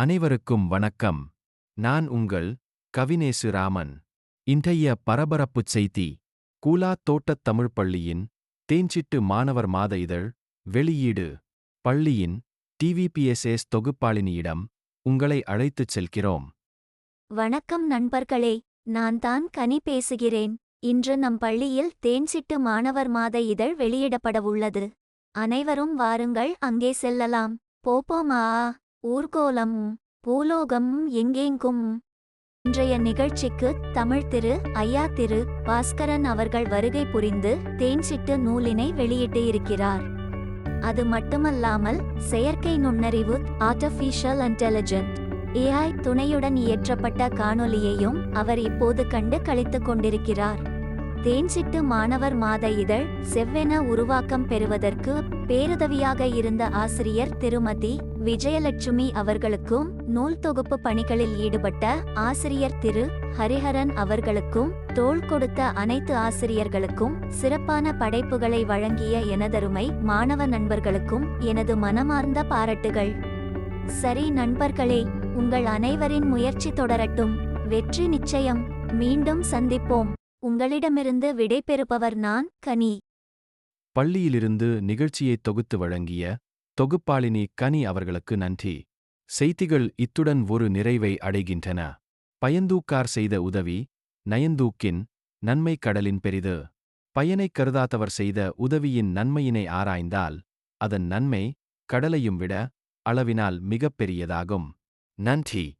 அனைவருக்கும் வணக்கம். நான் உங்கள் கவினேசு ராமன். இன்றைய பரபரப்புச் செய்தி. கூலா தோட்டத் தமிழ்ப் பள்ளியின் தேன்சிட்டு மாணவர் மாத இதழ் வெளியீடு. பள்ளியின் டிவிபிஎஸ்எஸ் தொகுப்பாளினியிடம் உங்களை அழைத்துச் செல்கிறோம். வணக்கம் நண்பர்களே, நான் தான் கனி பேசுகிறேன். இன்று நம் பள்ளியில் தேன்சிட்டு மாணவர் மாத இதழ் வெளியிடப்படவுள்ளது. அனைவரும் வாருங்கள், அங்கே செல்லலாம். போப்போமா. ஊர்கோலம் பூலோகம் எங்கெங்கும். இன்றைய நிகழ்ச்சிக்கு தமிழ் திரு ஐயா திரு பாஸ்கரன் அவர்கள் வருகை புரிந்து தேன்சிட்டு நூலினை வெளியிட்டு இருக்கிறார். அது மட்டுமல்லாமல் செயற்கை நுண்ணறிவு ஆர்டிஃபிஷியல் இன்டெலிஜென்ட் AI துணையுடன் இயற்றப்பட்ட காணொளியையும் அவர் இப்போது கண்டு களித்துக் கொண்டிருக்கிறார். தேன்சிட்டு மாணவர் மாத இதழ் செவ்வென உருவாக்கம் பெறுவதற்கு பேருதவியாக இருந்த ஆசிரியர் திருமதி விஜயலட்சுமி அவர்களுக்கும் நூல் தொகுப்பு பணிகளில் ஈடுபட்ட ஆசிரியர் திரு ஹரிஹரன் அவர்களுக்கும் தோள் கொடுத்த அனைத்து ஆசிரியர்களுக்கும் சிறப்பான படைப்புகளை வழங்கிய எனதருமை மாணவ நண்பர்களுக்கும் எனது மனமார்ந்த பாராட்டுகள். சரி நண்பர்களே, உங்கள் அனைவரின் முயற்சி தொடரட்டும். வெற்றி நிச்சயம். மீண்டும் சந்திப்போம். உங்களிடமிருந்து விடைபெறுபவர் நான் கனி. பள்ளியிலிருந்து நிகழ்ச்சியை தொகுத்து வழங்கிய தொகுப்பாளினி கனி அவர்களுக்கு நன்றி. செய்திகள் இத்துடன் ஒரு நிறைவை அடைகின்றன. பயந்தூக்கார் செய்த உதவி நயந்தூக்கின் நன்மை கடலின் பெரிது. பயனைக் கருதாதவர் செய்த உதவியின் நன்மையினை ஆராய்ந்தால் அதன் நன்மை கடலையும் விட அளவினால் மிகப் பெரியதாகும். நன்றி.